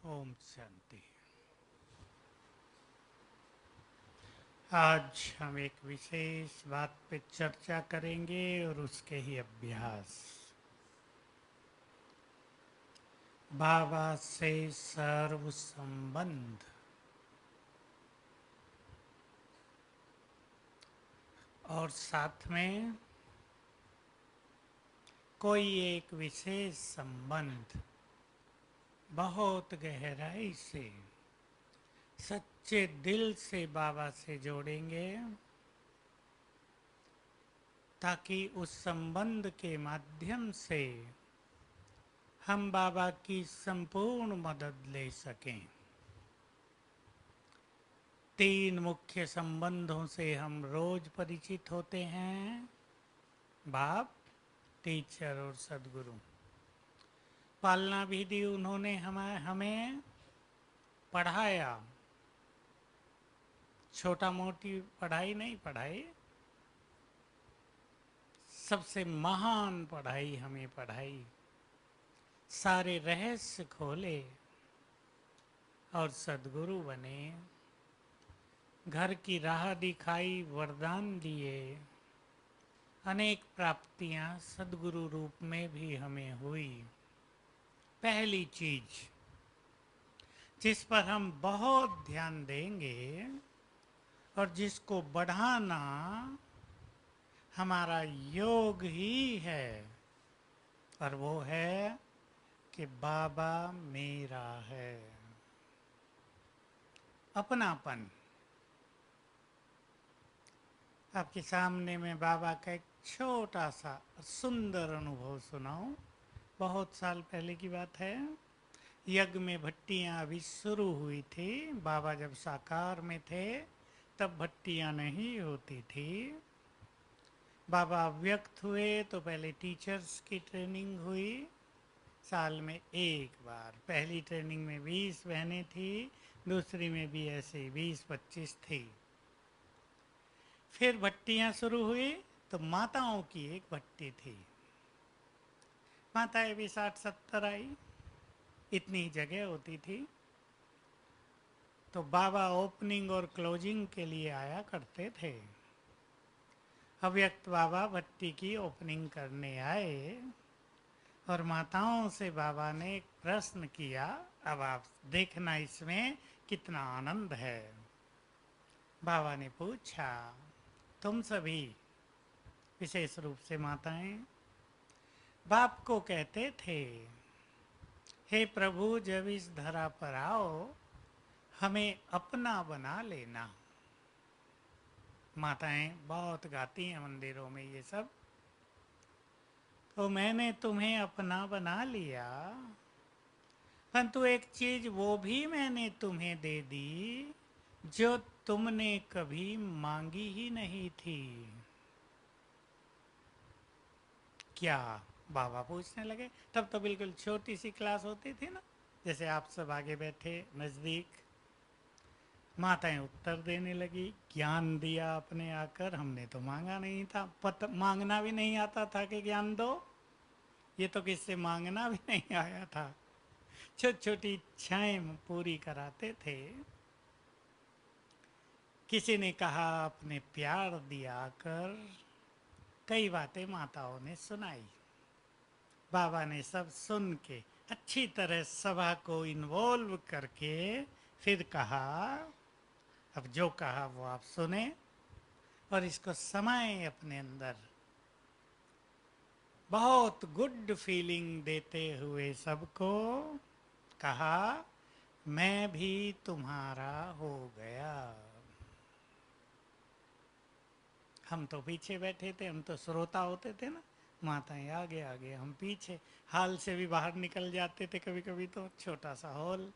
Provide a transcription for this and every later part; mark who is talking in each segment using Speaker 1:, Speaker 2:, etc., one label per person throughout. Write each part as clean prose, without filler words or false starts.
Speaker 1: ओम शांति। आज हम एक विशेष बात पे चर्चा करेंगे और उसके ही अभ्यास। बाबा से सर्व संबंध और साथ में कोई एक विशेष संबंध बहुत गहराई से सच्चे दिल से बाबा से जोड़ेंगे ताकि उस संबंध के माध्यम से हम बाबा की संपूर्ण मदद ले सकें। तीन मुख्य संबंधों से हम रोज परिचित होते हैं, बाप, टीचर और सदगुरु। पालना विधि उन्होंने हमें पढ़ाया, छोटा मोटी पढ़ाई नहीं पढ़ाई, सबसे महान पढ़ाई हमें पढ़ाई, सारे रहस्य खोले और सदगुरु बने, घर की राह दिखाई, वरदान दिए। अनेक प्राप्तियां सदगुरु रूप में भी हमें हुई। पहली चीज जिस पर हम बहुत ध्यान देंगे और जिसको बढ़ाना हमारा योग ही है, और वो है कि बाबा मेरा है। अपनापन। आपके सामने मैं बाबा का एक छोटा सा सुंदर अनुभव सुनाऊं। बहुत साल पहले की बात है। यज्ञ में भट्टियां अभी शुरू हुई थी। बाबा जब साकार में थे तब भट्टियां नहीं होती थी। बाबा अव्यक्त हुए तो पहले टीचर्स की ट्रेनिंग हुई, साल में एक बार। पहली ट्रेनिंग में 20 बहनें थी, दूसरी में भी ऐसे 20-25 थी। फिर भट्टियां शुरू हुई तो माताओं की एक भट्टी थी। माताएं भी 60-70 आई, इतनी जगह होती थी। तो बाबा ओपनिंग और क्लोजिंग के लिए आया करते थे। अव्यक्त बाबा भट्टी की ओपनिंग करने आए और माताओं से बाबा ने एक प्रश्न किया। अब आप देखना इसमें कितना आनंद है। बाबा ने पूछा, तुम सभी, विशेष रूप से माताएं, बाप को कहते थे, हे प्रभु, जब इस धरा पर आओ हमें अपना बना लेना। माताएं बहुत गाती हैं मंदिरों में ये सब। तो मैंने तुम्हें अपना बना लिया, परंतु एक चीज वो भी मैंने तुम्हें दे दी जो तुमने कभी मांगी ही नहीं थी। क्या? बाबा पूछने लगे। तब तो बिल्कुल छोटी सी क्लास होती थी ना, जैसे आप सब आगे बैठे नजदीक। माताएं उत्तर देने लगी, ज्ञान दिया आपने आकर, हमने तो मांगा नहीं था। मांगना भी नहीं आता था कि ज्ञान दो। ये तो किससे मांगना भी नहीं आया था। छोटी छोटी इच्छाएं पूरी कराते थे। किसी ने कहा आपने प्यार दिया कर। कई बातें माताओं ने सुनाई। बाबा ने सब सुन के अच्छी तरह सभा को इन्वॉल्व करके फिर कहा, अब जो कहा वो आप सुने और इसको समाएं अपने अंदर। बहुत गुड फीलिंग देते हुए सबको कहा, मैं भी तुम्हारा हो गया। हम तो पीछे बैठे थे, हम तो श्रोता होते थे ना। माताएं आगे आगे, हम पीछे। हाल से भी बाहर निकल जाते थे कभी कभी, तो छोटा सा हॉल।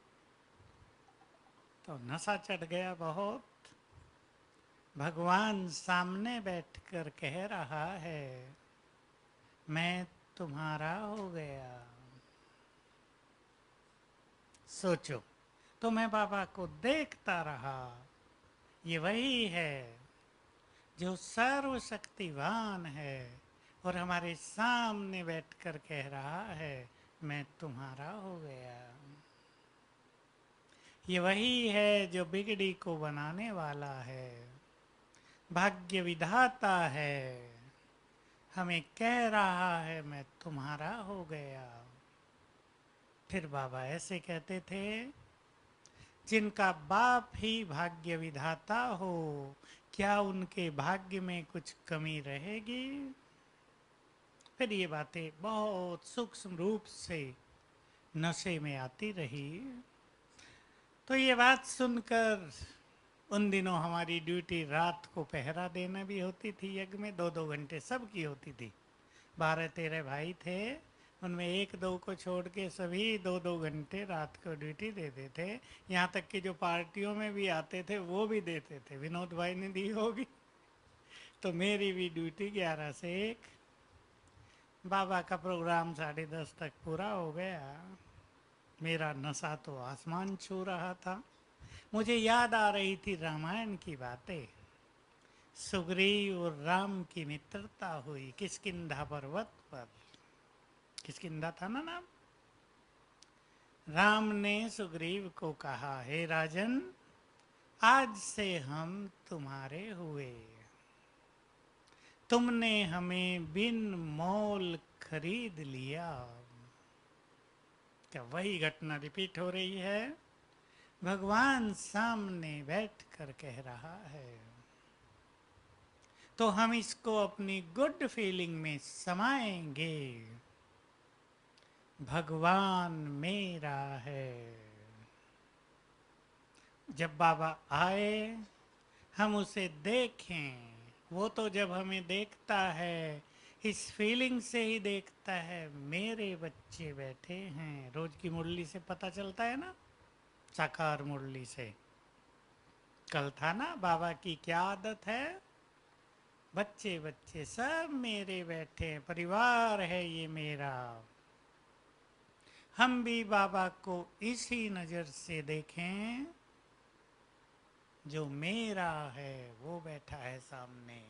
Speaker 1: तो नशा चढ़ गया बहुत। भगवान सामने बैठकर कह रहा है, मैं तुम्हारा हो गया। सोचो। तो मैं बाबा को देखता रहा। ये वही है जो सर्वशक्तिवान है और हमारे सामने बैठकर कह रहा है, मैं तुम्हारा हो गया। ये वही है जो बिगड़ी को बनाने वाला है, भाग्य विधाता है, हमें कह रहा है मैं तुम्हारा हो गया। फिर बाबा ऐसे कहते थे, जिनका बाप ही भाग्य विधाता हो, क्या उनके भाग्य में कुछ कमी रहेगी? फिर ये बातें बहुत सूक्ष्म रूप से नशे में आती रही। तो ये बात सुनकर उन दिनों हमारी ड्यूटी रात को पहरा देना भी होती थी। यज्ञ में 2-2 घंटे सबकी होती थी। 12-13 भाई थे, उनमें 1-2 को छोड़ के सभी 2-2 घंटे रात को ड्यूटी देते थे। यहाँ तक कि जो पार्टियों में भी आते थे वो भी देते थे। विनोद भाई ने दी होगी। तो मेरी भी ड्यूटी 11 से 1। बाबा का प्रोग्राम 10:30 तक पूरा हो गया। मेरा नशा तो आसमान छू रहा था। मुझे याद आ रही थी रामायण की बातें। सुग्रीव और राम की मित्रता हुई किष्किंधा पर्वत पर। किष्किंधा था ना नाम। राम ने सुग्रीव को कहा, हे राजन, आज से हम तुम्हारे हुए। तुमने हमें बिन मोल खरीद लिया। क्या वही घटना रिपीट हो रही है? भगवान सामने बैठकर कह रहा है। तो हम इसको अपनी गुड फीलिंग में समाएंगे। भगवान मेरा है। जब बाबा आए हम उसे देखें। वो तो जब हमें देखता है इस फीलिंग से ही देखता है, मेरे बच्चे बैठे हैं। रोज की मुरली से पता चलता है ना, साकार मुरली से। कल था ना बाबा की क्या आदत है, बच्चे बच्चे सब मेरे बैठे हैं, परिवार है ये मेरा। हम भी बाबा को इसी नजर से देखें, जो मेरा है वो बैठा है सामने।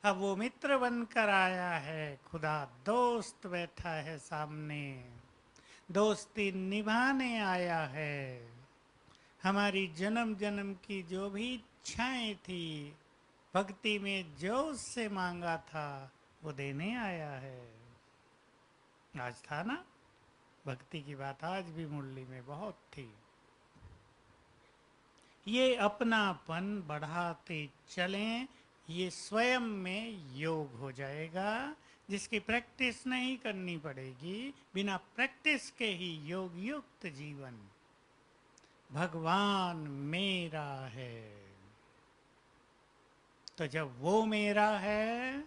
Speaker 1: अब वो मित्र बनकर आया है, खुदा दोस्त बैठा है सामने, दोस्ती निभाने आया है। हमारी जन्म जन्म की जो भी इच्छाएं थी, भक्ति में जो उससे मांगा था, वो देने आया है। आज था ना भक्ति की बात, आज भी मुरली में बहुत थी। ये अपनापन बढ़ाते चलें, ये स्वयं में योग हो जाएगा। जिसकी प्रैक्टिस नहीं करनी पड़ेगी, बिना प्रैक्टिस के ही योग युक्त जीवन। भगवान मेरा है। तो जब वो मेरा है,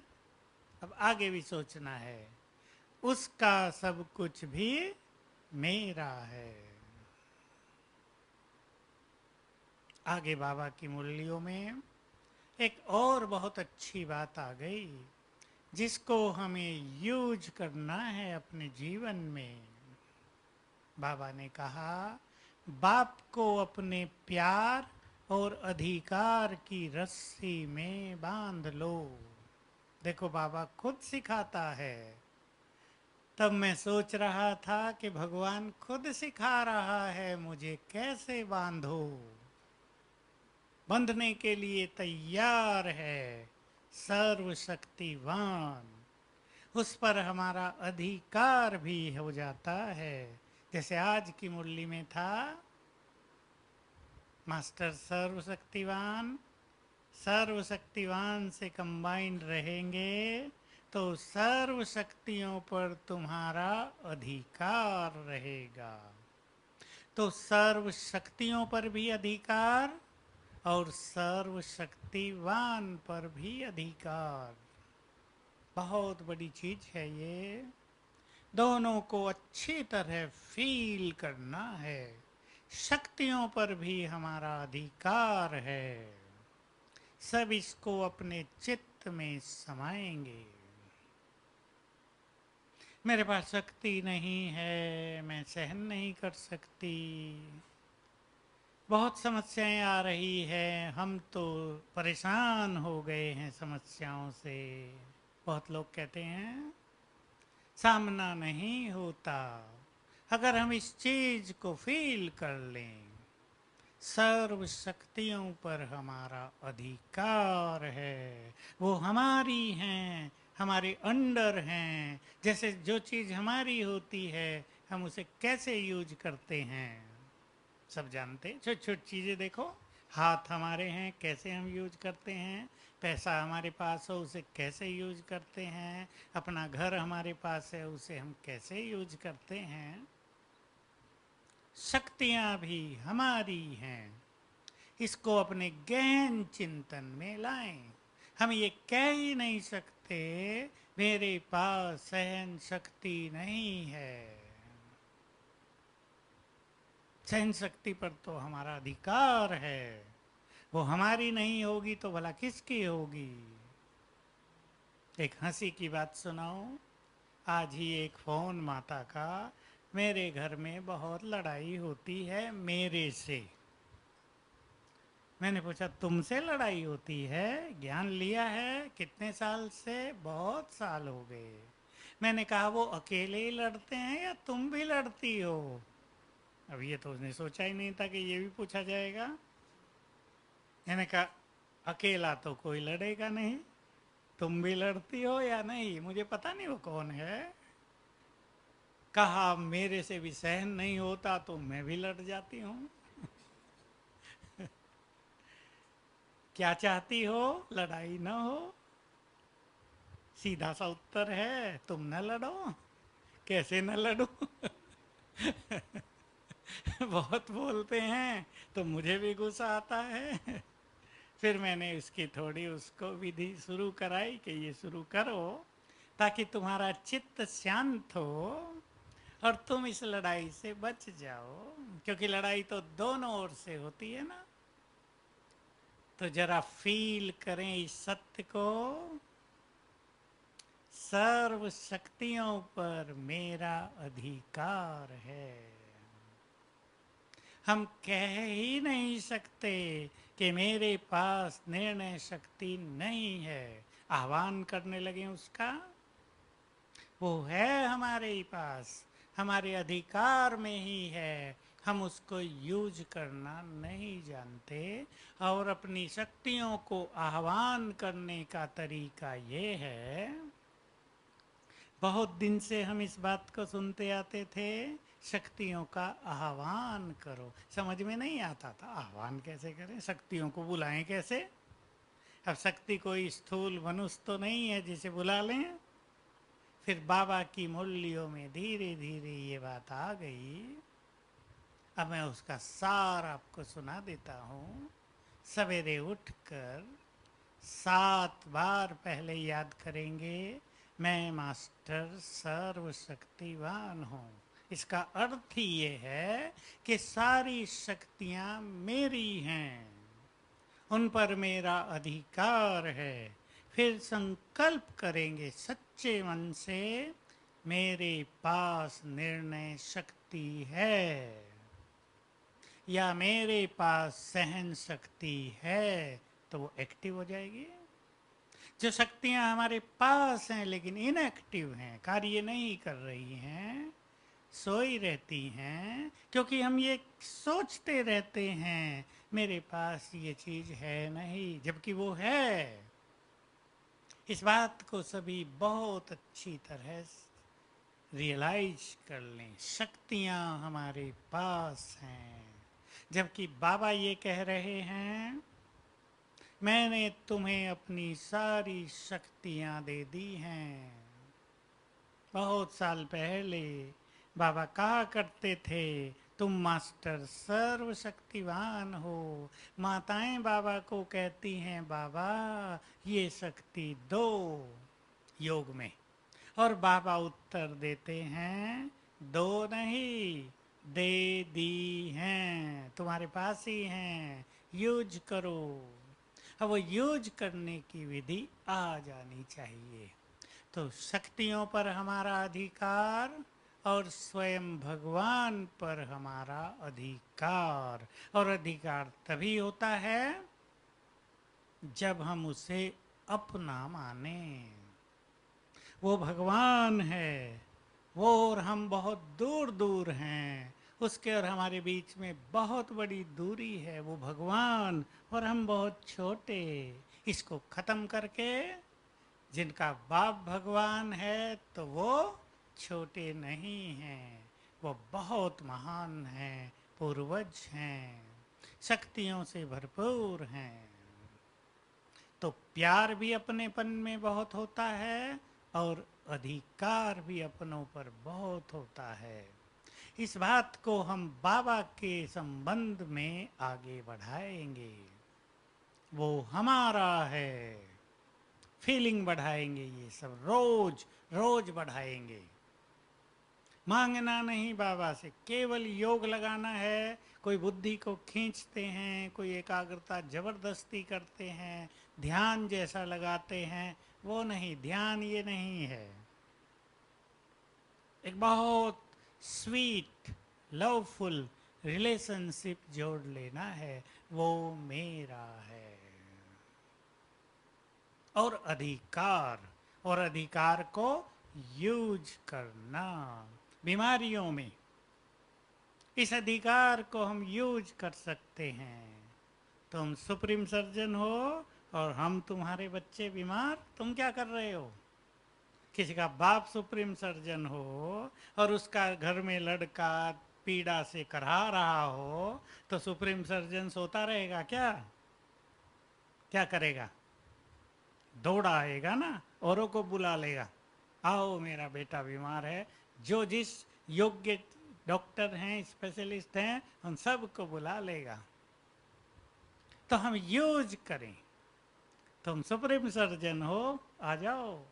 Speaker 1: अब आगे भी सोचना है, उसका सब कुछ भी मेरा है। आगे बाबा की मुरलियों में एक और बहुत अच्छी बात आ गई, जिसको हमें यूज करना है अपने जीवन में। बाबा ने कहा, बाप को अपने प्यार और अधिकार की रस्सी में बांध लो। देखो बाबा खुद सिखाता है। तब मैं सोच रहा था कि भगवान खुद सिखा रहा है मुझे कैसे बांधो। बंधने के लिए तैयार है सर्वशक्तिवान। उस पर हमारा अधिकार भी हो जाता है। जैसे आज की मुरली में था, मास्टर सर्वशक्तिवान। सर्वशक्तिवान से कंबाइंड रहेंगे तो सर्व शक्तियों पर तुम्हारा अधिकार रहेगा। तो सर्व शक्तियों पर भी अधिकार और सर्वशक्तिवान पर भी अधिकार। बहुत बड़ी चीज है ये। दोनों को अच्छी तरह फील करना है। शक्तियों पर भी हमारा अधिकार है। सब इसको अपने चित्त में समाएंगे। मेरे पास शक्ति नहीं है, मैं सहन नहीं कर सकती, बहुत समस्याएं आ रही है, हम तो परेशान हो गए हैं समस्याओं से। बहुत लोग कहते हैं सामना नहीं होता, अगर हम इस चीज को फील कर लें, सर्व शक्तियों पर हमारा अधिकार है, वो हमारी हैं, हमारे अंडर हैं। जैसे जो चीज हमारी होती है हम उसे कैसे यूज करते हैं सब जानते हैं। छोटी छोटी चीजें देखो, हाथ हमारे हैं कैसे हम यूज करते हैं, पैसा हमारे पास हो उसे कैसे यूज करते हैं, अपना घर हमारे पास है उसे हम कैसे यूज करते हैं। शक्तियां भी हमारी हैं, इसको अपने गहन चिंतन में लाएं। हम ये कह ही नहीं सकते मेरे पास सहन शक्ति नहीं है। सहन शक्ति पर तो हमारा अधिकार है, वो हमारी नहीं होगी तो भला किसकी होगी। एक हंसी की बात सुनाऊं। आज ही एक फोन माता का, मेरे घर में बहुत लड़ाई होती है मेरे से। मैंने पूछा तुमसे लड़ाई होती है, ज्ञान लिया है कितने साल से? बहुत साल हो गए। मैंने कहा वो अकेले ही लड़ते हैं या तुम भी लड़ती हो? अब ये तो उसने सोचा ही नहीं था कि ये भी पूछा जाएगा। मैंने कहा अकेला तो कोई लड़ेगा नहीं, तुम भी लड़ती हो या नहीं मुझे पता नहीं वो कौन है। कहा मेरे से भी सहन नहीं होता तो मैं भी लड़ जाती हूँ। क्या चाहती हो, लड़ाई ना हो? सीधा सा उत्तर है, तुम न लड़ो। कैसे न लड़ो? बहुत बोलते हैं तो मुझे भी गुस्सा आता है। फिर मैंने उसकी थोड़ी उसको विधि शुरू कराई कि ये शुरू करो ताकि तुम्हारा चित्त शांत हो और तुम इस लड़ाई से बच जाओ, क्योंकि लड़ाई तो दोनों ओर से होती है ना। तो जरा फील करें इस सत्य को, सर्व शक्तियों पर मेरा अधिकार है। हम कह ही नहीं सकते कि मेरे पास निर्णय शक्ति नहीं है। आह्वान करने लगे उसका, वो है हमारे पास, हमारे अधिकार में ही है। हम उसको यूज करना नहीं जानते और अपनी शक्तियों को आह्वान करने का तरीका ये है। बहुत दिन से हम इस बात को सुनते आते थे, शक्तियों का आह्वान करो। समझ में नहीं आता था आह्वान कैसे करें, शक्तियों को बुलाएं कैसे। अब शक्ति कोई स्थूल मनुष्य तो नहीं है जिसे बुला लें। फिर बाबा की मुरलियों में धीरे धीरे ये बात आ गई। अब मैं उसका सार आपको सुना देता हूँ। सवेरे उठकर 7 बार पहले याद करेंगे, मैं मास्टर सर्वशक्तिवान हूँ। इसका अर्थ ही ये है कि सारी शक्तियाँ मेरी हैं, उन पर मेरा अधिकार है। फिर संकल्प करेंगे सच्चे मन से, मेरे पास निर्णय शक्ति है या मेरे पास सहन शक्ति है, तो वो एक्टिव हो जाएगी। जो शक्तियां हमारे पास हैं लेकिन इनएक्टिव हैं, कार्य नहीं कर रही हैं, सोई रहती हैं, क्योंकि हम ये सोचते रहते हैं मेरे पास ये चीज है नहीं, जबकि वो है। इस बात को सभी बहुत अच्छी तरह रियलाइज कर लें, शक्तियां हमारे पास हैं। जबकि बाबा ये कह रहे हैं, मैंने तुम्हें अपनी सारी शक्तियां दे दी हैं। बहुत साल पहले बाबा कहा करते थे, तुम मास्टर सर्वशक्तिवान हो। माताएं बाबा को कहती हैं, बाबा ये शक्ति दो योग में, और बाबा उत्तर देते हैं, दो नहीं दे दी हैं, तुम्हारे पास ही हैं, यूज करो। अब वो यूज करने की विधि आ जानी चाहिए। तो शक्तियों पर हमारा अधिकार और स्वयं भगवान पर हमारा अधिकार। और अधिकार तभी होता है जब हम उसे अपना माने। वो भगवान है, वो और हम बहुत दूर दूर हैं, उसके और हमारे बीच में बहुत बड़ी दूरी है। वो भगवान और हम बहुत छोटे। इसको खत्म करके जिनका बाप भगवान है तो वो छोटे नहीं हैं, वो बहुत महान हैं, पूर्वज हैं, शक्तियों से भरपूर हैं। तो प्यार भी अपनेपन में बहुत होता है और अधिकार भी अपनों पर बहुत होता है। इस बात को हम बाबा के संबंध में आगे बढ़ाएंगे। वो हमारा है, फीलिंग बढ़ाएंगे, ये सब रोज रोज बढ़ाएंगे। मांगना नहीं बाबा से, केवल योग लगाना है। कोई बुद्धि को खींचते हैं, कोई एकाग्रता जबरदस्ती करते हैं, ध्यान जैसा लगाते हैं, वो नहीं। ध्यान ये नहीं है। एक बहुत स्वीट लवफुल रिलेशनशिप जोड़ लेना है, वो मेरा है। और अधिकार, और अधिकार को यूज करना बीमारियों में। इस अधिकार को हम यूज कर सकते हैं। तुम सुप्रीम सर्जन हो और हम तुम्हारे बच्चे बीमार, तुम क्या कर रहे हो? किसी का बाप सुप्रीम सर्जन हो और उसका घर में लड़का पीड़ा से करहा रहा हो, तो सुप्रीम सर्जन सोता रहेगा क्या? क्या करेगा? दौड़ आएगा ना, औरों को बुला लेगा, आओ मेरा बेटा बीमार है। जो जिस योग्य डॉक्टर हैं, स्पेशलिस्ट हैं, उन सबको बुला लेगा। तो हम यूज करें। तुम सुप्रीम सर्जन हो, आ जाओ।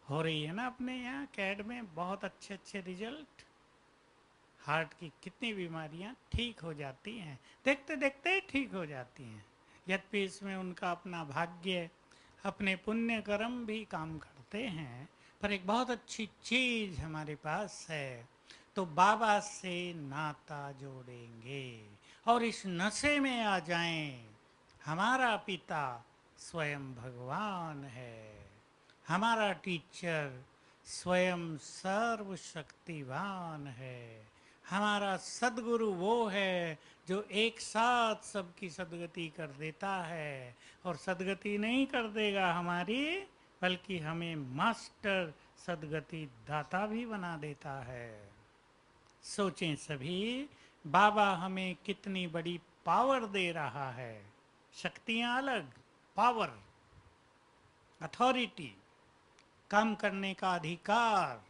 Speaker 1: हो रही है ना अपने यहाँ कैड में बहुत अच्छे अच्छे रिजल्ट। हार्ट की कितनी बीमारियां ठीक हो जाती हैं, देखते देखते ठीक हो जाती हैं। यद्यपि इसमें उनका अपना भाग्य, अपने पुण्य कर्म भी काम करते हैं, पर एक बहुत अच्छी चीज हमारे पास है। तो बाबा से नाता जोड़ेंगे और इस नशे में आ जाएं। हमारा पिता स्वयं भगवान है, हमारा टीचर स्वयं सर्वशक्तिवान है, हमारा सदगुरु वो है जो एक साथ सबकी सदगति कर देता है। और सदगति नहीं कर देगा हमारी, बल्कि हमें मास्टर सदगति दाता भी बना देता है। सोचें सभी, बाबा हमें कितनी बड़ी पावर दे रहा है। शक्तियां अलग, पावर, अथॉरिटी, काम करने का अधिकार।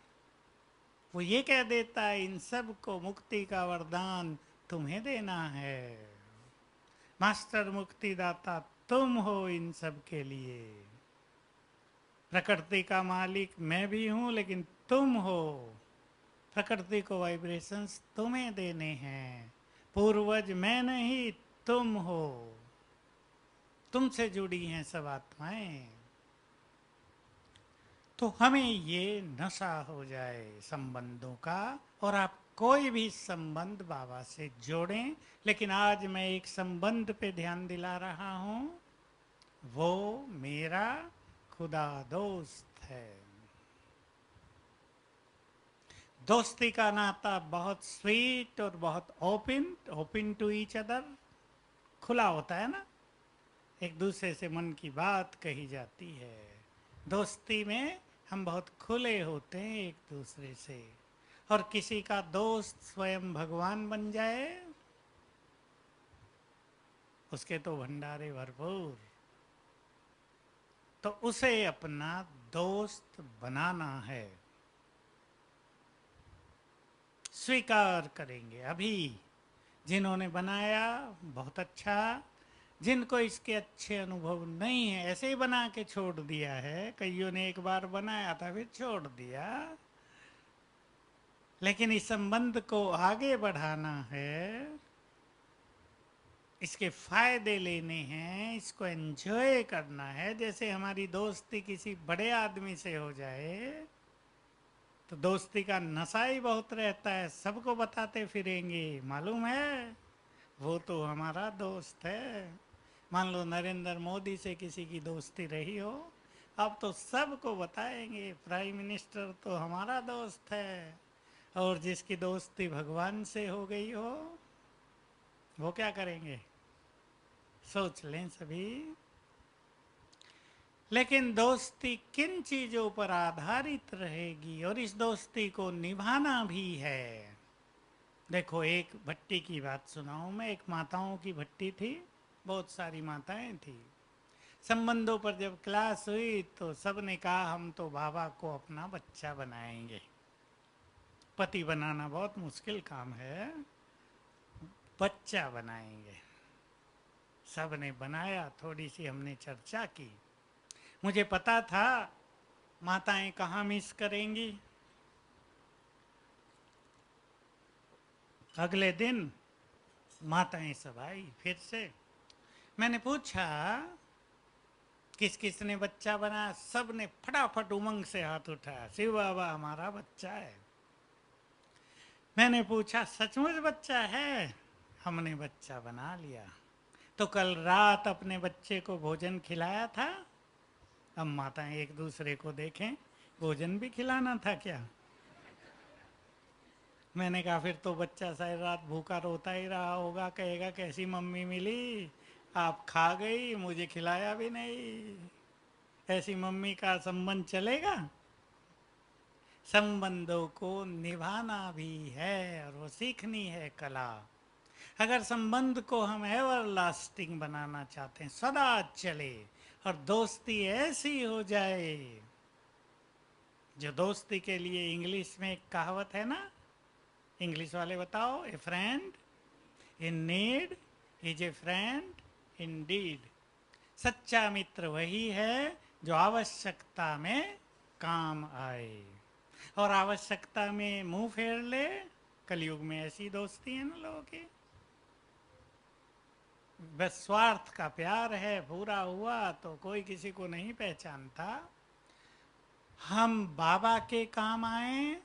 Speaker 1: वो ये कह देता है इन सब को मुक्ति का वरदान तुम्हें देना है। मास्टर मुक्तिदाता तुम हो इन सब के लिए। प्रकृति का मालिक मैं भी हूं, लेकिन तुम हो। प्रकृति को वाइब्रेशंस तुम्हें देने हैं। पूर्वज मैं नहीं, तुम हो। तुमसे जुड़ी हैं सब आत्माएं। तो हमें ये नशा हो जाए संबंधों का, और आप कोई भी संबंध बाबा से जोड़ें। लेकिन आज मैं एक संबंध पे ध्यान दिला रहा हूं, वो मेरा खुदा दोस्त है। दोस्ती का नाता बहुत स्वीट और बहुत open, open to each other, खुला होता है ना। एक दूसरे से मन की बात कही जाती है। दोस्ती में हम बहुत खुले होते हैं एक दूसरे से। और किसी का दोस्त स्वयं भगवान बन जाए, उसके तो भंडारे भरपूर। तो उसे अपना दोस्त बनाना है। स्वीकार करेंगे अभी। जिन्होंने बनाया बहुत अच्छा, जिनको इसके अच्छे अनुभव नहीं है, ऐसे ही बना के छोड़ दिया है। कईयों ने एक बार बनाया था फिर छोड़ दिया। लेकिन इस संबंध को आगे बढ़ाना है, इसके फायदे लेने हैं, इसको एंजॉय करना है। जैसे हमारी दोस्ती किसी बड़े आदमी से हो जाए तो दोस्ती का नशा ही बहुत रहता है, सबको बताते फिरेंगे, मालूम है वो तो हमारा दोस्त है। मान लो नरेंद्र मोदी से किसी की दोस्ती रही हो, अब तो सबको बताएंगे प्राइम मिनिस्टर तो हमारा दोस्त है, और जिसकी दोस्ती भगवान से हो गई हो वो क्या करेंगे, सोच लें सभी। लेकिन दोस्ती किन चीजों पर आधारित रहेगी और इस दोस्ती को निभाना भी है। देखो एक भट्टी की बात सुनाऊं मैं। एक माताओं की भट्टी थी, बहुत सारी माताएं थी। संबंधों पर जब क्लास हुई तो सब ने कहा हम तो बाबा को अपना बच्चा बनाएंगे। पति बनाना बहुत मुश्किल काम है, बच्चा बनाएंगे। सब ने बनाया, थोड़ी सी हमने चर्चा की। मुझे पता था माताएं कहाँ मिस करेंगी। अगले दिन माताएं सब आई फिर से। मैंने पूछा किस किस ने बच्चा बनाया। सब ने फटाफट उमंग से हाथ उठाया, शिव बाबा हमारा बच्चा है। मैंने पूछा सचमुच बच्चा है? हमने बच्चा बना लिया। तो कल रात अपने बच्चे को भोजन खिलाया था। अब माताएं एक दूसरे को देखें, भोजन भी खिलाना था क्या? मैंने कहा फिर तो बच्चा सारी रात भूखा रोता ही रहा होगा, कहेगा कैसी मम्मी मिली, आप खा गई मुझे खिलाया भी नहीं। ऐसी मम्मी का संबंध चलेगा? संबंधों को निभाना भी है और वो सीखनी है कला। अगर संबंध को हम एवर लास्टिंग बनाना चाहते हैं, सदा चले, और दोस्ती ऐसी हो जाए जो दोस्ती के लिए इंग्लिश में एक कहावत है ना, इंग्लिश वाले बताओ, a friend in need is a friend indeed. सच्चा मित्र वही है जो आवश्यकता में काम आए और आवश्यकता में मुंह फेर ले। कलयुग में ऐसी दोस्ती है ना लोगों की, बस स्वार्थ का प्यार है, पूरा हुआ तो कोई किसी को नहीं पहचानता। हम बाबा के काम आए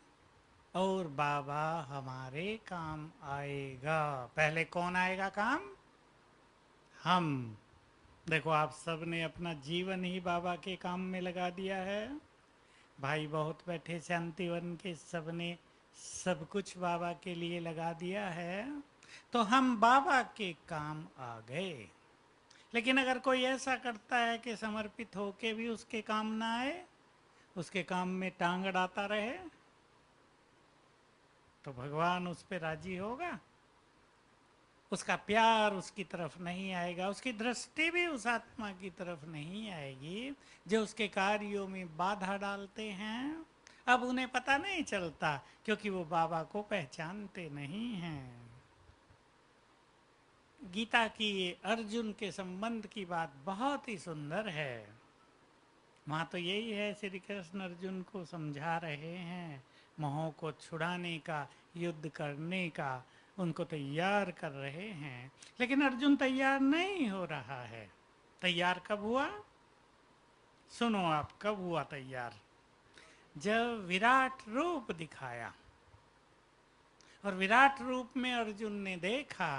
Speaker 1: और बाबा हमारे काम आएगा। पहले कौन आएगा काम? हम। देखो आप सब ने अपना जीवन ही बाबा के काम में लगा दिया है। भाई बहुत बैठे शांतिवन के, सब ने सब कुछ बाबा के लिए लगा दिया है, तो हम बाबा के काम आ गए। लेकिन अगर कोई ऐसा करता है कि समर्पित होके भी उसके काम ना आए, उसके काम में टांग अड़ाता रहे, तो भगवान उस पर राजी होगा? उसका प्यार उसकी तरफ नहीं आएगा, उसकी दृष्टि भी उस आत्मा की तरफ नहीं आएगी जो उसके कार्यों में बाधा डालते हैं। अब उन्हें पता नहीं चलता क्योंकि वो बाबा को पहचानते नहीं हैं। गीता की ये अर्जुन के संबंध की बात बहुत ही सुंदर है। वहाँ तो यही है, श्री कृष्ण अर्जुन को समझा रहे हैं मोह को छुड़ाने का, युद्ध करने का, उनको तैयार कर रहे हैं। लेकिन अर्जुन तैयार नहीं हो रहा है। तैयार कब हुआ? सुनो आप, कब हुआ तैयार? जब विराट रूप दिखाया, और विराट रूप में अर्जुन ने देखा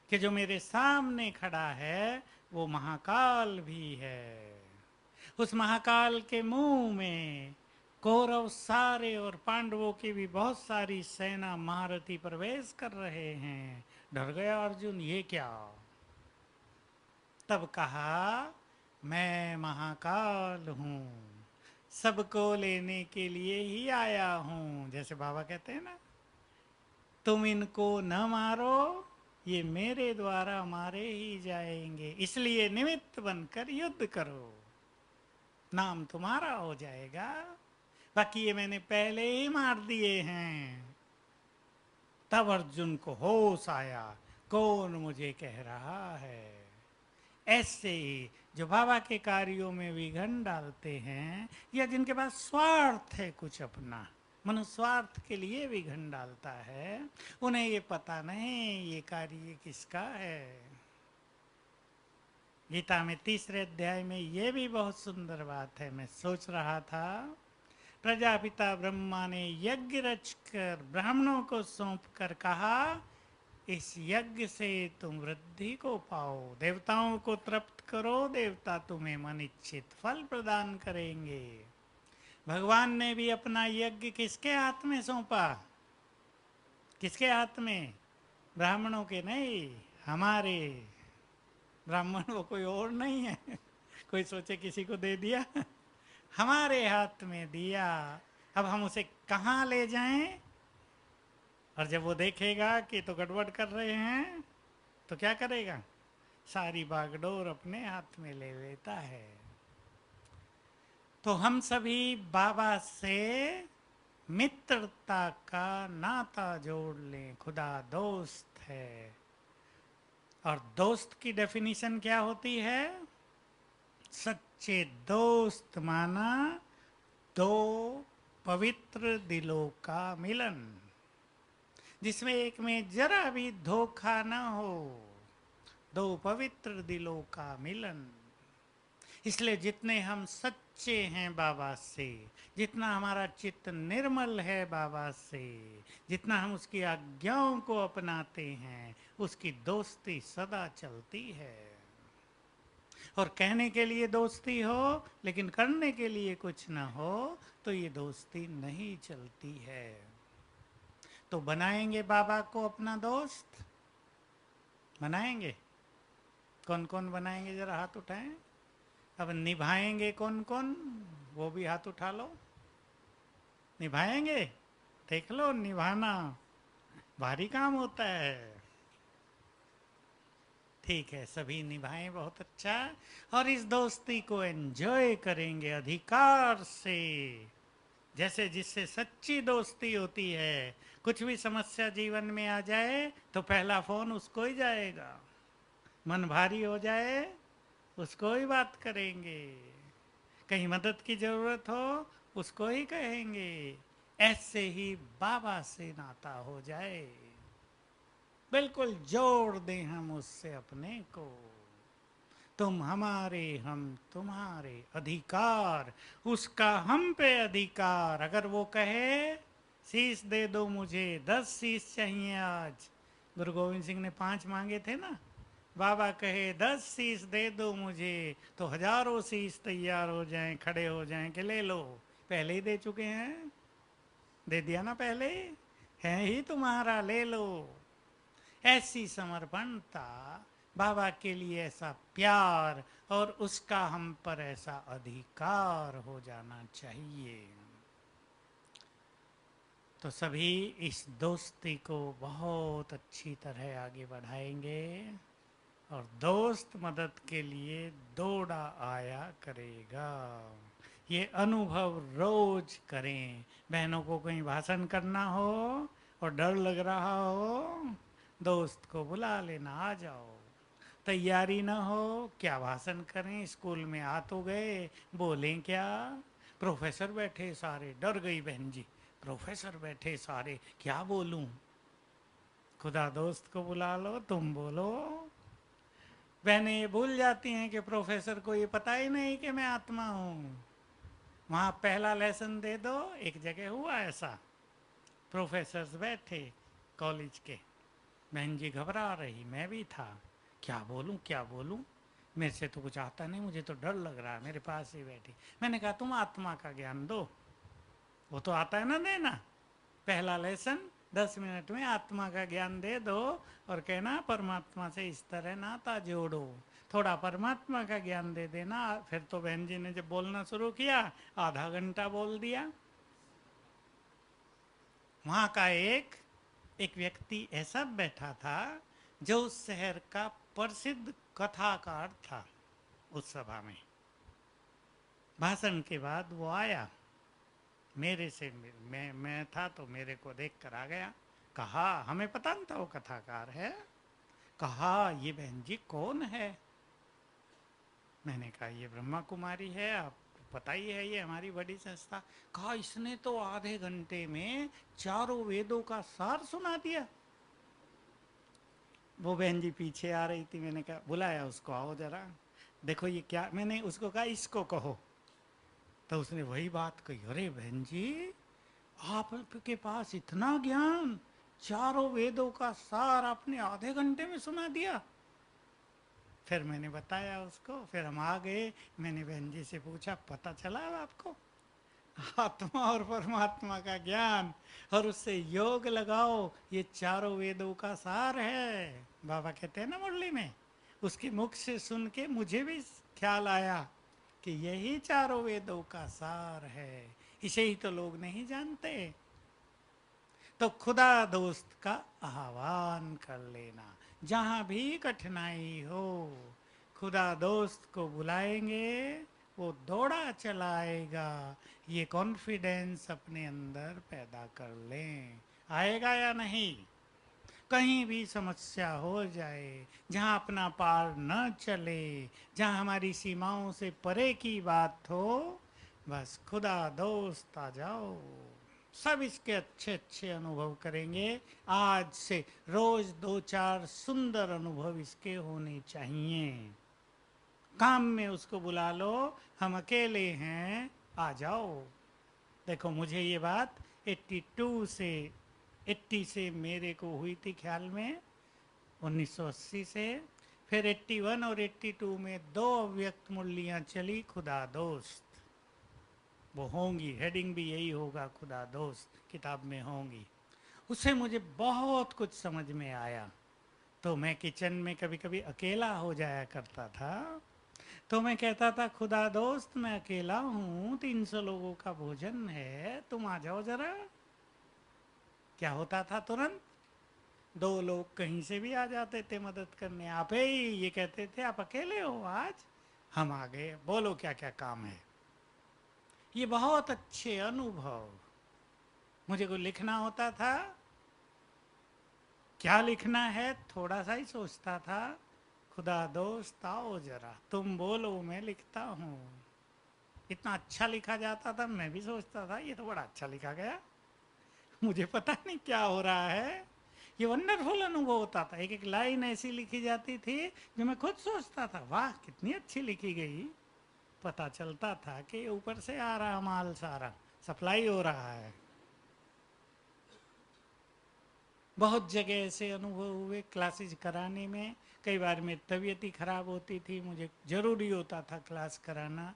Speaker 1: कि जो मेरे सामने खड़ा है वो महाकाल भी है। उस महाकाल के मुंह में कौरव सारे और पांडवों की भी बहुत सारी सेना महारथी प्रवेश कर रहे हैं। डर गया अर्जुन, ये क्या? तब कहा मैं महाकाल हूँ, सबको लेने के लिए ही आया हूँ। जैसे बाबा कहते हैं ना, तुम इनको न मारो, ये मेरे द्वारा मारे ही जाएंगे, इसलिए निमित्त बनकर युद्ध करो, नाम तुम्हारा हो जाएगा। बाकी ये मैंने पहले ही मार दिए हैं। तब अर्जुन को होश आया, कौन मुझे कह रहा है। ऐसे ही जो बाबा के कार्यों में विघ्न डालते हैं, या जिनके पास स्वार्थ है कुछ अपना, मनुष्य स्वार्थ के लिए विघ्न डालता है, उन्हें ये पता नहीं ये कार्य किसका है। गीता में 3रे अध्याय में ये भी बहुत सुंदर बात है। मैं सोच रहा था, प्रजापिता ब्रह्मा ने यज्ञ रचकर ब्राह्मणों को सौंप कर कहा, इस यज्ञ से तुम वृद्धि को पाओ, देवताओं को तृप्त करो, देवता तुम्हें मन इच्छित फल प्रदान करेंगे। भगवान ने भी अपना यज्ञ किसके हाथ में सौंपा? किसके हाथ में? ब्राह्मणों के नहीं, हमारे। ब्राह्मण वो कोई और नहीं है। कोई सोचे किसी को दे दिया, हमारे हाथ में दिया। अब हम उसे कहाँ ले जाएं? और जब वो देखेगा कि तो गड़बड़ कर रहे हैं, तो क्या करेगा? सारी बागडोर अपने हाथ में ले लेता है। तो हम सभी बाबा से मित्रता का नाता जोड़ लें। खुदा दोस्त है, और दोस्त की डेफिनेशन क्या होती है? सच्चे दोस्त माना दो पवित्र दिलों का मिलन, जिसमें एक में जरा भी धोखा न हो। दो पवित्र दिलों का मिलन। इसलिए जितने हम सच्चे हैं बाबा से, जितना हमारा चित्त निर्मल है बाबा से, जितना हम उसकी आज्ञाओं को अपनाते हैं, उसकी दोस्ती सदा चलती है। और कहने के लिए दोस्ती हो लेकिन करने के लिए कुछ ना हो, तो ये दोस्ती नहीं चलती है। तो बनाएंगे बाबा को अपना दोस्त? बनाएंगे? कौन कौन बनाएंगे, जरा हाथ उठाएं। अब निभाएंगे कौन कौन, वो भी हाथ उठा लो। निभाएंगे? देख लो, निभाना भारी काम होता है। ठीक है, सभी निभाएं, बहुत अच्छा। और इस दोस्ती को एंजॉय करेंगे अधिकार से, जैसे जिससे सच्ची दोस्ती होती है। कुछ भी समस्या जीवन में आ जाए तो पहला फोन उसको ही जाएगा। मन भारी हो जाए उसको ही बात करेंगे। कहीं मदद की जरूरत हो उसको ही कहेंगे। ऐसे ही बाबा से नाता हो जाए, बिल्कुल जोड़ दें हम उससे अपने को। तुम हमारे, हम तुम्हारे, अधिकार उसका हम पे अधिकार। अगर वो कहे शीश दे दो मुझे, 10 शीश चाहिए आज। गुरु गोविंद सिंह ने 5 मांगे थे ना। बाबा कहे 10 शीश दे दो मुझे, तो हजारों शीश तैयार हो जाएं, खड़े हो जाएं कि ले लो। पहले ही दे चुके हैं, दे दिया ना पहले, है ही तुम्हारा, ले लो। ऐसी समर्पणता, बाबा के लिए ऐसा प्यार, और उसका हम पर ऐसा अधिकार हो जाना चाहिए। तो सभी इस दोस्ती को बहुत अच्छी तरह आगे बढ़ाएंगे, और दोस्त मदद के लिए दौड़ा आया करेगा। ये अनुभव रोज करें। बहनों को कहीं भाषण करना हो और डर लग रहा हो, दोस्त को बुला लेना, आ जाओ। तैयारी ना हो, क्या भाषण करें, स्कूल में आ तो गए, बोलें क्या? प्रोफेसर बैठे सारे, डर गई बहन जी, प्रोफेसर बैठे सारे, क्या बोलूं? खुदा दोस्त को बुला लो, तुम बोलो। बहनें ये भूल जाती हैं कि प्रोफेसर को ये पता ही नहीं कि मैं आत्मा हूँ। वहाँ पहला लेसन दे दो। एक जगह हुआ ऐसा, प्रोफेसर्स बैठे कॉलेज के, बहन जी घबरा रही, मैं भी था, क्या बोलूँ क्या बोलूँ, मेरे से तो कुछ आता नहीं, मुझे तो डर लग रहा है। मेरे पास ही बैठी, मैंने कहा तुम आत्मा का ज्ञान दो, वो तो आता है ना देना। पहला लेसन 10 मिनट में आत्मा का ज्ञान दे दो, और कहना परमात्मा से इस तरह नाता जोड़ो। थोड़ा परमात्मा का ज्ञान दे देना। फिर तो बहन जी ने जब बोलना शुरू किया, आधा घंटा बोल दिया। वहाँ का एक व्यक्ति ऐसा बैठा था जो उस शहर का प्रसिद्ध कथाकार था। उस सभा में भाषण के बाद वो आया, मेरे से मैं था तो मेरे को देख कर आ गया। कहा हमें पता नहीं था वो कथाकार है। कहा ये बहन जी कौन है? मैंने कहा ये ब्रह्मा कुमारी है, आपको पता ही है, ये हमारी बड़ी संस्था। कहा इसने तो आधे घंटे में 4 वेदों का सार सुना दिया। वो बहन जी पीछे आ रही थी, मैंने कहा बुलाया उसको, आओ जरा देखो ये क्या। मैंने उसको कहा इसको कहो, तो उसने वही बात कही, अरे बहन जी आपके पास इतना ज्ञान, चारों वेदों का सार आपने आधे घंटे में सुना दिया। फिर मैंने बताया उसको, फिर हम आ गए। मैंने बहन जी से पूछा, पता चला अब आपको आत्मा और परमात्मा का ज्ञान, और उससे योग लगाओ, ये चारों वेदों का सार है। बाबा कहते हैं ना मुरली में, उसके मुख से सुन के मुझे भी ख्याल आया कि यही चारों वेदों का सार है। इसे ही तो लोग नहीं जानते। तो खुदा दोस्त का आह्वान कर लेना, जहां भी कठिनाई हो खुदा दोस्त को बुलाएंगे, वो दौड़ा चलाएगा। ये कॉन्फिडेंस अपने अंदर पैदा कर लें। आएगा या नहीं? कहीं भी समस्या हो जाए, जहां अपना पार न चले, जहां हमारी सीमाओं से परे की बात हो, बस खुदा दोस्त आ जाओ। सब इसके अच्छे अच्छे अनुभव करेंगे। आज से रोज दो चार सुंदर अनुभव इसके होने चाहिए। काम में उसको बुला लो, हम अकेले हैं, आ जाओ। देखो मुझे ये बात 82 से 80 से मेरे को हुई थी ख्याल में, 1980 से। फिर 81 और 82 में दो अव्यक्त मुरलियां चली, खुदा दोस्त। वो होंगी, हेडिंग भी यही होगा, खुदा दोस्त किताब में होंगी। उससे मुझे बहुत कुछ समझ में आया। तो मैं किचन में कभी कभी अकेला हो जाया करता था, तो मैं कहता था, खुदा दोस्त मैं अकेला हूँ, 300 लोगों का भोजन है, तुम आ जाओ जरा। क्या होता था? तुरंत दो लोग कहीं से भी आ जाते थे मदद करने। आप ही ये कहते थे, आप अकेले हो आज? हम आ गए, बोलो क्या क्या काम है। ये बहुत अच्छे अनुभव। मुझे को लिखना होता था, क्या लिखना है थोड़ा सा ही सोचता था, खुदा दोस्त आओ जरा, तुम बोलो मैं लिखता हूँ। इतना अच्छा लिखा जाता था, मैं भी सोचता था ये तो बड़ा अच्छा लिखा गया, मुझे पता नहीं क्या हो रहा है। ये वंडरफुल अनुभव होता था। एक एक लाइन ऐसी लिखी जाती थी जो मैं खुद सोचता था, वाह कितनी अच्छी लिखी गई। पता चलता था कि ऊपर से आ रहा माल, सारा सप्लाई हो रहा है। बहुत जगह ऐसे अनुभव हुए क्लासेस कराने में। कई बार मेरी तबीयत ही खराब होती थी, मुझे जरूरी होता था क्लास कराना।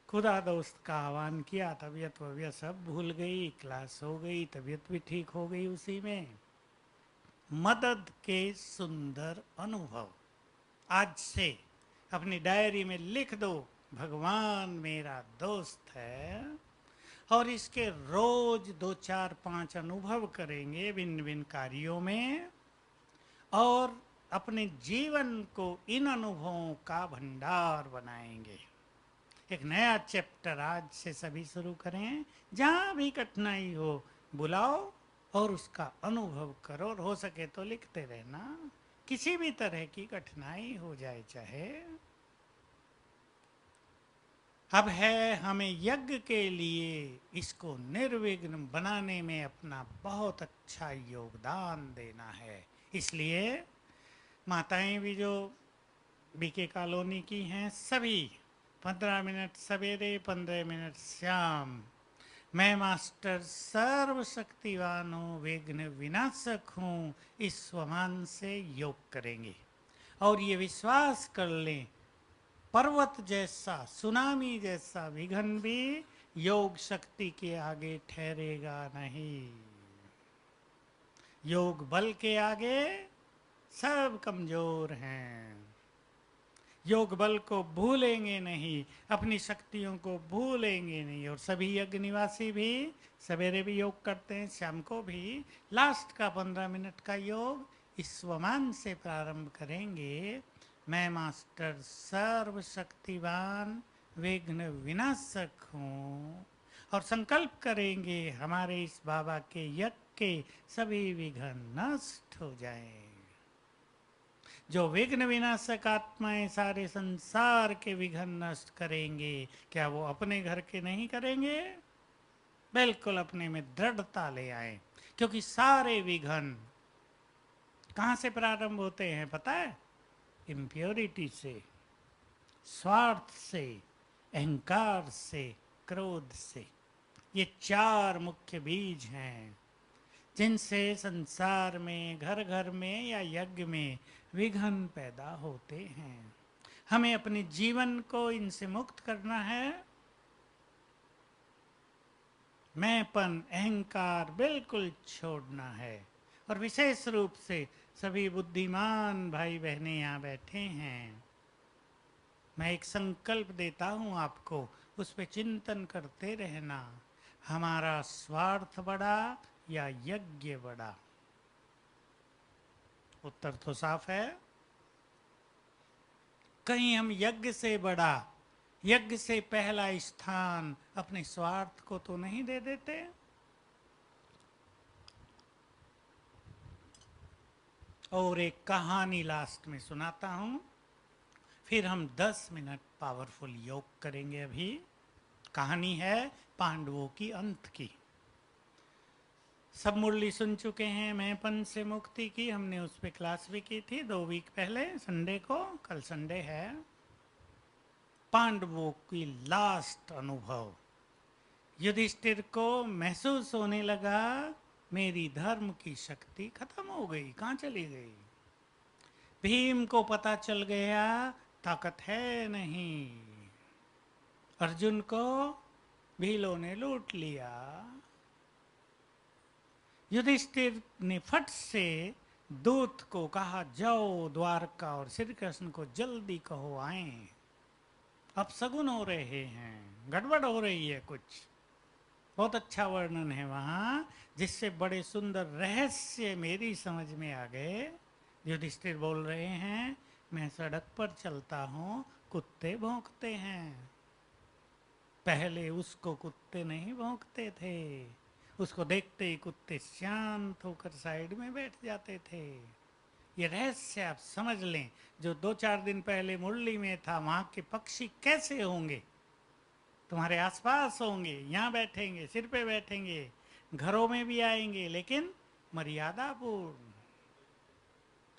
Speaker 1: खुदा दोस्त का आह्वान किया, तबीयत वबीयत सब भूल गई, क्लास हो गई, तबीयत भी ठीक हो गई उसी में। मदद के सुंदर अनुभव आज से अपनी डायरी में लिख दो, भगवान मेरा दोस्त है। और इसके रोज दो चार पांच अनुभव करेंगे भिन्न भिन्न कार्यों में, और अपने जीवन को इन अनुभवों का भंडार बनाएंगे। एक नया चैप्टर आज से सभी शुरू करें। जहां भी कठिनाई हो बुलाओ और उसका अनुभव करो, और हो सके तो लिखते रहना। किसी भी तरह की कठिनाई हो जाए चाहे। अब है हमें यज्ञ के लिए इसको निर्विघ्न बनाने में अपना बहुत अच्छा योगदान देना है। इसलिए माताएं भी जो बीके कॉलोनी की हैं, सभी 15 मिनट सवेरे 15 मिनट शाम, मैं मास्टर सर्वशक्तिवान हूँ, विघ्न विनाशक हूँ, इस स्वमान से योग करेंगे। और ये विश्वास कर लें, पर्वत जैसा सुनामी जैसा विघन भी योग शक्ति के आगे ठहरेगा नहीं। योग बल के आगे सब कमजोर हैं। योग बल को भूलेंगे नहीं, अपनी शक्तियों को भूलेंगे नहीं। और सभी यज्ञ निवासी भी सवेरे भी योग करते हैं, शाम को भी। लास्ट का 15 मिनट का योग इस स्वमान से प्रारंभ करेंगे, मैं मास्टर सर्वशक्तिवान विघ्न विनाशक हूँ। और संकल्प करेंगे हमारे इस बाबा के यज्ञ के सभी विघ्न नष्ट हो जाएं। जो विघ्न विनाशक आत्माएं सारे संसार के विघ्न नष्ट करेंगे, क्या वो अपने घर के नहीं करेंगे? बिल्कुल अपने में दृढ़ता ले आए। क्योंकि सारे विघ्न कहां से प्रारंभ होते हैं पता है? इम्प्योरिटी से, स्वार्थ से, अहंकार से, क्रोध से। ये चार मुख्य बीज हैं। जिनसे संसार में, घर घर में या यज्ञ में विघ्न पैदा होते हैं। हमें अपने जीवन को इनसे मुक्त करना है। मैंपन, अहंकार बिल्कुल छोड़ना है। और विशेष रूप से सभी बुद्धिमान भाई बहनें यहाँ बैठे हैं। मैं एक संकल्प देता हूँ आपको, उस पे चिंतन करते रहना। हमारा स्वार्थ बड़ा या यज्ञ बड़ा? उत्तर तो साफ है। कहीं हम यज्ञ से बड़ा, यज्ञ से पहला स्थान अपने स्वार्थ को तो नहीं दे देते? और एक कहानी लास्ट में सुनाता हूं, फिर हम 10 मिनट पावरफुल योग करेंगे। अभी कहानी है पांडवों की अंत की। सब मुरली सुन चुके हैं। मैंपन से मुक्ति की हमने उस पर क्लास भी की थी 2 वीक पहले, संडे को। कल संडे है। पांडवों की लास्ट अनुभव। युधिष्ठिर को महसूस होने लगा मेरी धर्म की शक्ति खत्म हो गई, कहां चली गई। भीम को पता चल गया ताकत है नहीं। अर्जुन को भीलों ने लूट लिया। युधिष्ठिर ने फट से दूत को कहा, जाओ द्वारका और श्री कृष्ण को जल्दी कहो आए। अब सगुन हो रहे हैं, गड़बड़ हो रही है कुछ। बहुत अच्छा वर्णन है वहां, जिससे बड़े सुंदर रहस्य मेरी समझ में आ गए। युधिष्ठिर बोल रहे हैं, मैं सड़क पर चलता हूं, कुत्ते भौंकते हैं। पहले उसको कुत्ते नहीं भौंकते थे, उसको देखते ही कुत्ते शांत होकर साइड में बैठ जाते थे। ये रहस्य आप समझ लें। जो 2-4 दिन पहले मुरली में था, वहां के पक्षी कैसे होंगे? तुम्हारे आसपास होंगे, यहाँ बैठेंगे, सिर पे बैठेंगे, घरों में भी आएंगे, लेकिन मर्यादा पूर्ण।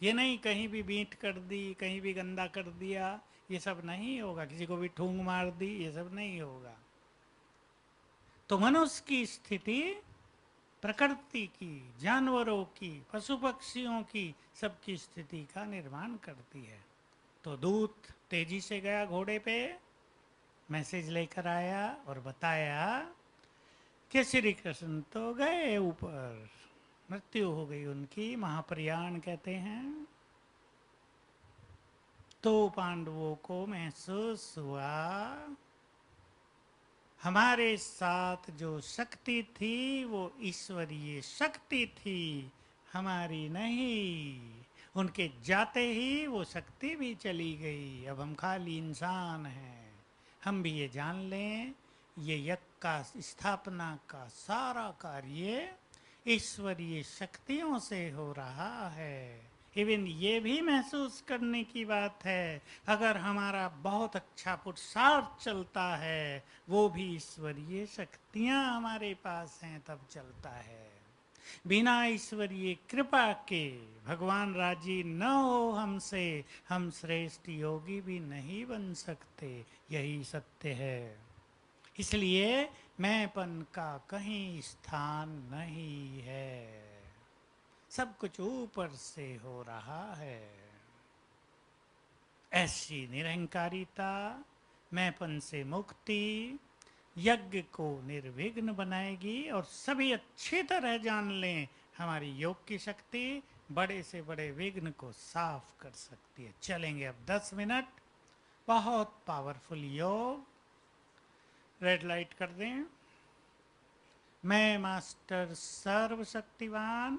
Speaker 1: ये नहीं कहीं भी बींट कर दी, कहीं भी गंदा कर दिया, ये सब नहीं होगा। किसी को भी ठूंग मार दी, ये सब नहीं होगा। तो मनुष्य की स्थिति प्रकृति की, जानवरों की, पशु पक्षियों की, सबकी स्थिति का निर्माण करती है। तो दूत तेजी से गया घोड़े पे, मैसेज लेकर आया और बताया कि श्री कृष्ण तो गए ऊपर, मृत्यु हो गई उनकी, महाप्रयाण कहते हैं। तो पांडवों को महसूस हुआ हमारे साथ जो शक्ति थी वो ईश्वरीय शक्ति थी, हमारी नहीं। उनके जाते ही वो शक्ति भी चली गई। अब हम खाली इंसान हैं। हम भी ये जान लें, ये यज्ञ का स्थापना का सारा कार्य ईश्वरीय शक्तियों से हो रहा है। इवन ये भी महसूस करने की बात है, अगर हमारा बहुत अच्छा पुरुषार्थ चलता है, वो भी ईश्वरीय शक्तियां हमारे पास हैं तब चलता है। बिना ईश्वरीय कृपा के भगवान राजी न हो हमसे, हम श्रेष्ठ योगी भी नहीं बन सकते। यही सत्य है। इसलिए मैंपन का कहीं स्थान नहीं है। सब कुछ ऊपर से हो रहा है। ऐसी निरहंकारिता, मैंपन से मुक्ति यज्ञ को निर्विघ्न बनाएगी। और सभी अच्छी तरह जान लें, हमारी योग की शक्ति बड़े से बड़े विघ्न को साफ कर सकती है। चलेंगे अब 10 मिनट, बहुत पावरफुल योग। रेड लाइट कर दें। मैं मास्टर सर्वशक्तिवान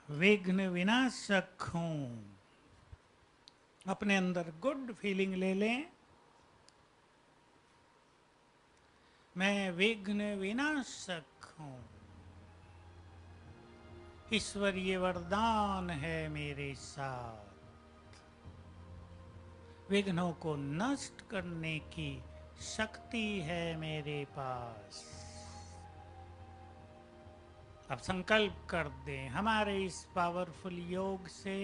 Speaker 1: विघ्न विनाशक हूं। अपने अंदर गुड फीलिंग ले लें। मैं विघ्न विनाशक हूं। ईश्वरीय वरदान है मेरे साथ। विघ्नों को नष्ट करने की शक्ति है मेरे पास। अब संकल्प कर दें, हमारे इस पावरफुल योग से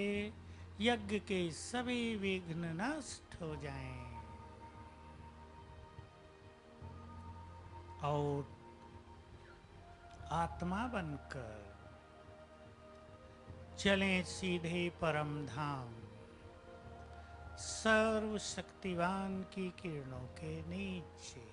Speaker 1: यज्ञ के सभी विघ्न नष्ट हो जाएं। और आत्मा बनकर चलें सीधे परम धाम, सर्वशक्तिवान की किरणों के नीचे।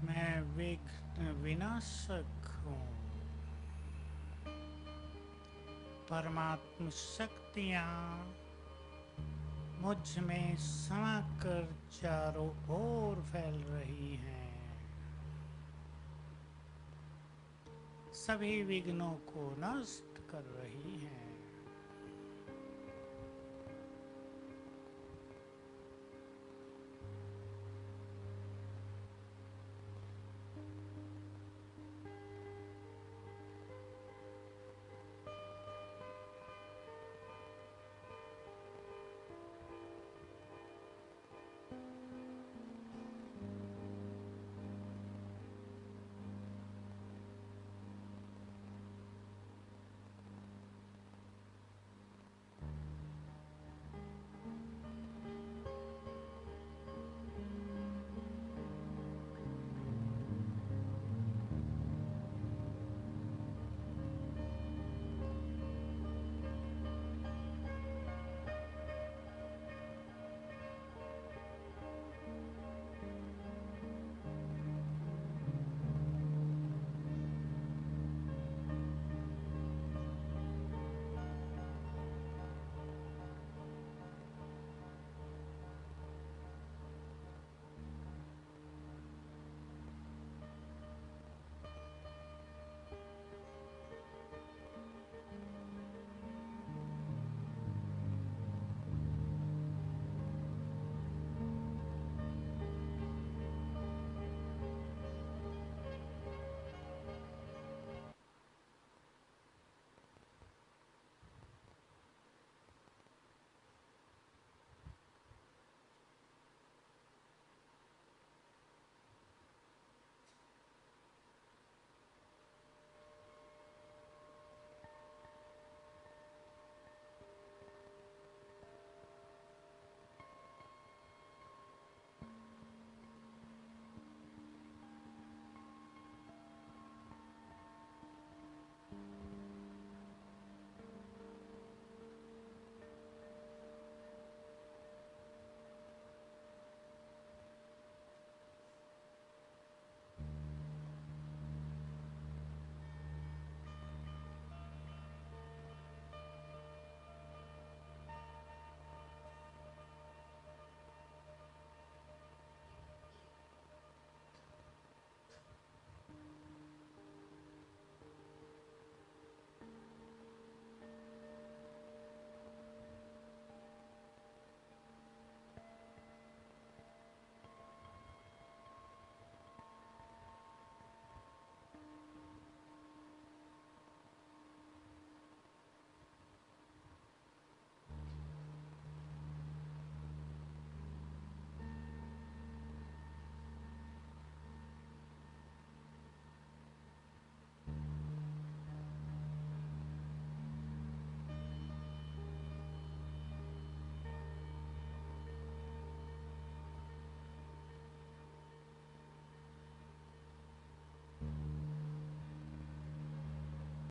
Speaker 1: मैं विघ्न विनाशक हूँ। परमात्म शक्तियाँ मुझ में समाकर चारों ओर फैल रही हैं, सभी विघ्नों को नष्ट कर रही हैं।